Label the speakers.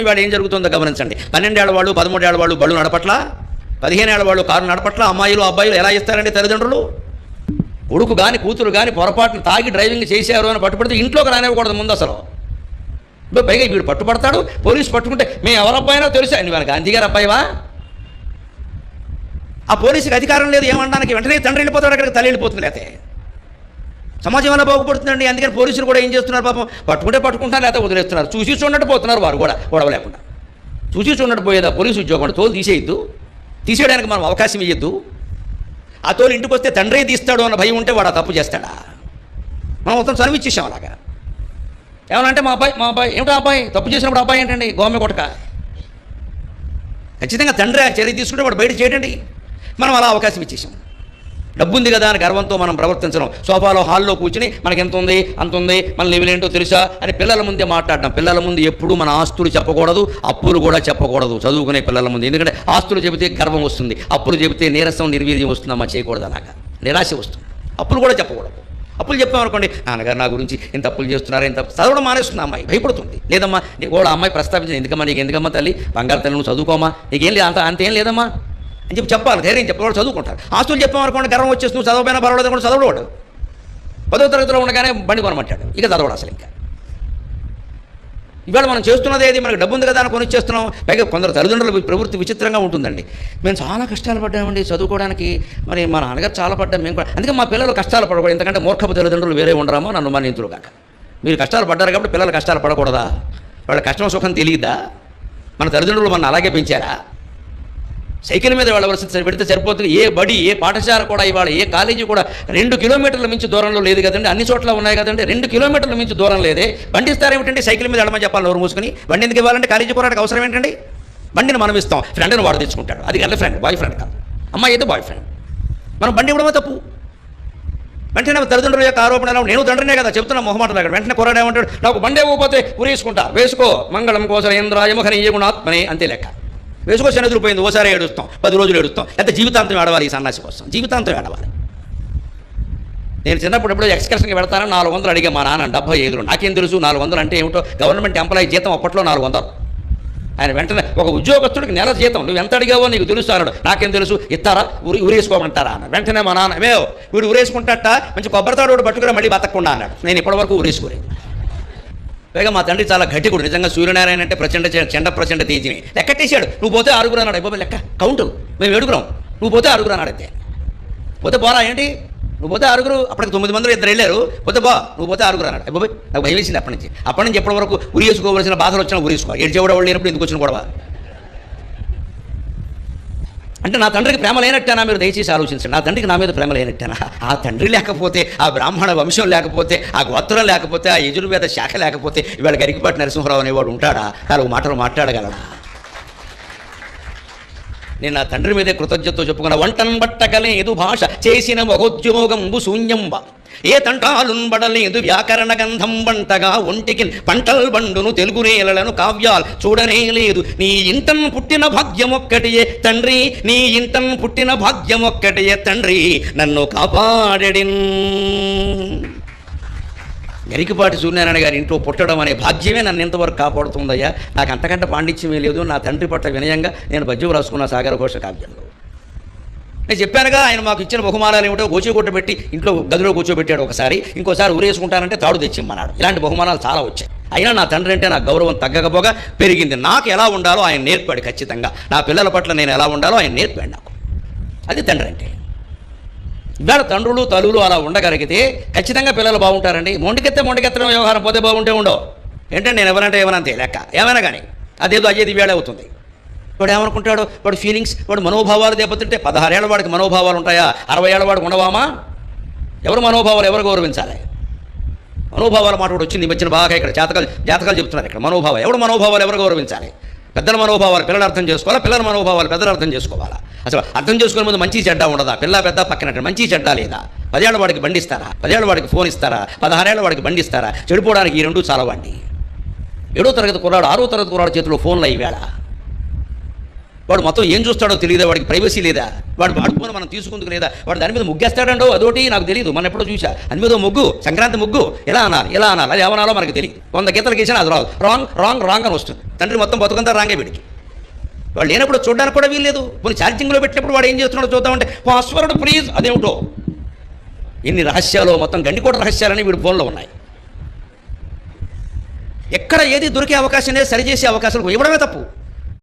Speaker 1: ఇవాళ ఏం జరుగుతుందో గమనించండి. 12 ఏళ్ల వాళ్ళు 13 ఏళ్ల వాళ్ళు బళ్ళు నడపట్ల, 15 ఏళ్ల వాళ్ళు కారు నడపట్ల. అమ్మాయిలు అబ్బాయిలు ఎలా ఇస్తారండి తల్లిదండ్రులు? కొడుకు కానీ కూతురు కానీ పొరపాటును తాగి డ్రైవింగ్ చేశారు అని పట్టుబడితే ఇంట్లోకి రానివ్వకూడదు ముందు అసలు. పైగా వీడు పట్టుబడతాడు, పోలీసు పట్టుకుంటే మేము ఎవరబ్బాయినో తెలుసా? నువ్వు గాంధీ గారు అబ్బాయివా? ఆ పోలీసుకి అధికారం లేదు ఏమనడానికి. వెంటనే తండ్రి వెళ్ళిపోతాడు, అక్కడికి తల్లి వెళ్ళిపోతుంది. లేకపోతే సమాజం వల్ల బాగుపడుతుందండి. అందుకని పోలీసులు కూడా ఏం చేస్తున్నారు పాపం, పట్టుకుంటే పట్టుకుంటారు, లేకపోతే వదిలేస్తున్నారు. చూసి చూడట్టు పోతున్నారు వారు కూడా, గొడవ లేకుండా. చూసి చూడట్టు పోయేదా పోలీసు ఉద్యోగం? తోలు తీసేయద్దు, తీసేయడానికి మనం అవకాశం ఇవ్వద్దు. ఆ తోలు ఇంటికి వస్తే తండ్రే తీస్తాడు అన్న భయం ఉంటే వాడు ఆ తప్పు చేస్తాడా? మనం మొత్తం చదివిచ్చేసాం అలాగా. ఏమనంటే మా అబ్బాయి ఏమిటో అబ్బాయి తప్పు చేసినప్పుడు అబ్బాయి ఏంటండి గోమె కొట్టక. ఖచ్చితంగా తండ్రి ఆ చర్య తీసుకుంటే వాడు బయట చేయడండి. మనం అలా అవకాశం ఇచ్చేసాం. డబ్బు ఉంది కదా అని గర్వంతో మనం ప్రవర్తించడం. సోఫాలో హాల్లో కూర్చుని మనకి ఎంత ఉంది అంత ఉంది, మన లెవెల్ ఏంటో తెలుసా అని పిల్లల ముందే మాట్లాడడం. పిల్లల ముందు ఎప్పుడు మన ఆస్తులు చెప్పకూడదు, అప్పులు కూడా చెప్పకూడదు చదువుకునే పిల్లల ముందు. ఎందుకంటే ఆస్తులు చెబితే గర్వం వస్తుంది, అప్పులు చెబితే నీరసం నిర్వీర్యం వస్తుందమ్మా, చేయకూడదు అలాగా, నిరాశ వస్తుంది. అప్పులు కూడా చెప్పకూడదు. అప్పులు చెప్పామనుకోండి, నాన్నగారు నా గురించి ఇంత అప్పులు చేస్తున్నారా, ఇంత చదవడం మానేస్తుంది అమ్మాయి, భయపడుతుంది. లేదమ్మా నీకు కూడా అమ్మాయి ప్రస్తావించింది, ఎందుకమ్మా నీకు ఎందుకమ్మా తల్లి, బంగారు తల్లి నువ్వు చదువుకోమా, నీకేం లేదు అంతేం లేదమ్మా అని చెప్పాలి. ధైర్యం చెప్పేవాడు చదువుకుంటారు. ఆస్తులు చెప్పామనుకోండి గర్వం వచ్చేసి నువ్వు చదవపోయినా పర్వాలేదు కూడా చదవడు. 10వ తరగతిలో ఉండగానే బండి కొనమంటాడు, ఇక చదవడు అసలు. ఇంకా ఇవాళ మనం చేస్తున్నది ఏది, మనకు డబ్బు ఉంది కదా అని కొనిచ్చేస్తున్నాం. పైగా కొందరు తల్లిదండ్రుల ప్రవృత్తి విచిత్రంగా ఉంటుందండి. మేము చాలా కష్టాలు పడ్డామండి చదువుకోవడానికి, మరి మా నాన్నగారు చాలా పడ్డాం మేము కూడా, అందుకే మా పిల్లలు కష్టాలు పడకూడదు. ఎందుకంటే మూర్ఖపు తల్లిదండ్రులు వేరే ఉండరామో నన్ను మన్నింతులు కాక. మీరు కష్టాలు పడ్డారు కాబట్టి పిల్లలు కష్టాలు పడకూడదా? వాళ్ళ కష్టం సుఖం తెలియదా? మన తల్లిదండ్రులు మన అలాగే పెంచారా? సైకిల్ మీద వెళ్ళవలసి పెడితే సరిపోతుంది. ఏ బడి ఏ పాఠశాల కూడా ఇవాళ ఏ కాలేజీ కూడా 2 కిలోమీటర్ల మించి దూరంలో లేదు కదండి. అన్ని చోట్ల ఉన్నాయి కదండి. 2 కిలోమీటర్ల మించి దూరం లేదే. బండి ఇస్తారేమిటండి? సైకిల్ మీద వెళ్ళమని చెప్పాలి నోరు మూసుకుని. బండి ఎందుకు ఇవ్వాలంటే కాలేజీ పోరాటకు అవసరం ఏంటండి? బండిని మనం ఇస్తాం, ఫ్రెండ్ని వాడు తెచ్చుకుంటాడు. అది గర్ల్ ఫ్రెండ్, బాయ్ ఫ్రెండ్ కాదు. అమ్మాయి అయితే బాయ్ ఫ్రెండ్. మనం బండి ఇవ్వడమే తప్పు. వెంటనే తల్లిదండ్రుల యొక్క ఆరోపణ, నేను తండ్రినే కదా చెప్తున్నా మొహమాట దగ్గర. వెంటనే కుర్రాడు ఏమంటాడు, నాకు బండి ఇవ్వకపోతే ఉరేసుకుంటా. వేసుకో, మంగళం కోసం ఇంద్రాయ ముఖనీయ గుణాత్మనే, అంతే లెక్క. వేసుకో, శనదులు పోయింది, ఓసారి ఏడుస్తాం, 10 రోజులు ఏడుస్తాం, అయితే జీవితాంతం ఏడవాలి. ఈ సన్నాసి కోసం జీవితాంతం ఏడవాలి. నేను చిన్నప్పుడు ఎప్పుడో ఎక్స్కర్షన్కి వెళ్తానని 400 అడిగా మా నాన్న. 75. నాకేం తెలుసు 400 అంటే ఏమిటో. గవర్నమెంట్ ఎంప్లాయీ జీతం అప్పట్లో 400. ఆయన వెంటనే ఒక ఉద్యోగస్తుడికి నెల జీతం నువ్వు ఎంత అడిగావో నీకు తెలుసు అన్నాడు. నాకేం తెలుసు, ఇస్తారా ఉరేసుకోమంటారా అన్న. వెంటనే మా నాన్న, వీడు ఉరేసుకుంటాట, మంచి కొబ్బరితాడు వాడు పట్టుకురా మళ్ళీ బతకకుండా అన్నాడు. నేను ఇప్పటివరకు ఉరేసుకోలేదు. పైగా మా తండ్రి చాలా గట్టికుడు. నిజంగా సూర్యనారాయణ అంటే చెండ ప్రచండ తేజీని లెక్కట్టేశాడు. నువ్వు పోతే 6 అన్నాడు. అయిపోయి లెక్క కౌంటు, మేము 7 నువ్వు పోతే 6 అన్నాడు. అయితే పోతే పోరా ఏంటి, నువ్వు పోతే 6, అప్పటికి 9 మందిలో 2 వెళ్ళారు. పోతే నువ్వు పోతే 6 అన్నాడు. అయిపోయి నాకు భయం వేసింది అప్పటి నుంచి ఎప్పటి వరకు ఉరేసుకోవలసిన బాధలు వచ్చినా ఉరేసుకోవాలి. ఏడ్చేవాడు వాళ్ళు లేనప్పుడు ఎందుకు వచ్చిన గొడవ అంటే నా తండ్రికి ప్రేమ లేనట్టేనా? మీరు దయచేసి ఆలోచించండి. నా తండ్రికి నా మీద ప్రేమ లేనట్టేనా? ఆ తండ్రి లేకపోతే, ఆ బ్రాహ్మణ వంశం లేకపోతే, ఆ గోత్రం లేకపోతే, ఆ యజుర్వేద శాఖ లేకపోతే ఇవాళ గరికపాటి నరసింహరావు అనేవాడు ఉంటాడా? 4 మాటలు మాట్లాడగలడా? నేను నా తండ్రి మీదే కృతజ్ఞతతో చెప్పుకున్న. వంటన్ బట్టకలేదు భాష చేసిన మహోద్యోగంబు శూన్యంబ, ఏ తంటాలున్ బడలేదు వ్యాకరణ గంధం వంటగా ఒంటికి పంటల్ బండును తెలుగు నేలలను కావ్యాలు చూడనే లేదు. నీ ఇంటన్ పుట్టిన భాగ్యమొక్కటియే తండ్రి, నీ ఇంటన్ పుట్టిన భాగ్యమొక్కటియే తండ్రి, నన్ను కాపాడెడిన్. గరికపాటి సూర్యనారాయణ గారి ఇంట్లో పుట్టడం అనే భాగ్యమే నన్ను ఎంతవరకు కాపాడుతుందయ్యా. నాకు అంతకంటే పాండిత్యమే లేదు. నా తండ్రి పట్ల వినయంగా నేను పద్యం రాసుకున్న సాగర ఘోష కావ్యంలో. నేను చెప్పానుగా, ఆయన మాకు ఇచ్చిన బహుమానాలు ఏమిటో గోచిగుట్ట పెట్టి ఇంట్లో గదిలో కూర్చోబెట్టాడు ఒకసారి. ఇంకోసారి ఊరేసుకుంటానంటే తాడు తెచ్చిమ్మన్నాడు. ఇలాంటి బహుమానాలు చాలా వచ్చాయి. అయినా నా తండ్రి అంటే నాకు గౌరవం తగ్గకపోగా పెరిగింది. నాకు ఎలా ఉండాలో ఆయన నేర్పాడు. ఖచ్చితంగా నా పిల్లల పట్ల నేను ఎలా ఉండాలో ఆయన నేర్పాడు నాకు. అది తండ్రి అంటే. ఇవాళ తండ్రులు తల్లులు అలా ఉండగలిగితే ఖచ్చితంగా పిల్లలు బాగుంటారండి. మొండికెత్తడం వ్యవహారం పోతే బాగుంటే ఉండవు. ఏంటంటే నేను ఎవరంటే ఏమనంతే లెక్క, ఏమైనా కానీ అదేదో అయ్యేది వేళ అవుతుంది. వాడు ఏమనుకుంటాడు, వాడు ఫీలింగ్స్, వాడు మనోభావాలు దెబ్బతింటే 16 ఏళ్ల వాడికి మనోభావాలు ఉంటాయా? 60 ఏళ్ల వాడికి ఉండవామా? ఎవరు మనోభావాలు ఎవరు గౌరవించాలి? మనోభావాల మాట కూడా వచ్చింది మధ్యన బాగా. ఇక్కడ జాతకాలు చెప్తున్నారు. ఇక్కడ మనోభావాలు ఎవరు గౌరవించాలి? పెద్దల మనోభావాలు పిల్లలు అర్థం చేసుకోవాలా, పిల్లల మనోభావాలు పెద్దలు అర్థం చేసుకోవాలా? అసలు అర్థం చేసుకునే ముందు మంచి చెడ్డ ఉండదా? పిల్ల పెద్ద పక్కన మంచి చెడ్డ లేదా? 10 ఏళ్ల వాడికి బండి ఇస్తారా? 10 ఏళ్ల వాడికి ఫోన్ ఇస్తారా? 16 ఏళ్ల వాడికి బండి ఇస్తారా? చెడిపోవడానికి ఈ 2 చాలవండి. 7వ తరగతి కుర్రాడు 6వ తరగతి కుర్రాడు చేతిలో ఫోన్లు అయ్యేవేళ వాడు మొత్తం ఏం చూస్తాడో తెలియదా, వాడికి ప్రైవసీ లేదా, వాడు ఫోన్ మనం తీసుకుందుకు లేదా, వాడు దాని మీద ముగ్గేస్తాడండో అదోటి నాకు తెలియదు. మనం ఎప్పుడో చూసా దాని మీద ముగ్గు, సంక్రాంతి ముగ్గు ఎలా అనాలి అది ఏమనాలో మనకు తెలియదు. 100 గీతలు గీసినా అది రాదు, రాంగ్ అని వస్తుంది. తండ్రి మొత్తం బతుకంతా రాంగే వీడికి. వాళ్ళు లేనప్పుడు చూడడానికి కూడా వీల్లేదు. కొన్ని ఛార్జింగ్లో పెట్టినప్పుడు వాడు ఏం చేస్తున్నాడో చూద్దామంటే పాస్వర్డ్ ప్లీజ్ అదేమిటో. ఎన్ని రహస్యాలు, మొత్తం గండికోట రహస్యాలని వీడి ఫోన్లో ఉన్నాయి. ఎక్కడ ఏది దొరికే అవకాశం లేదు, సరిచేసే అవకాశాలు ఇవ్వడమే తప్పు.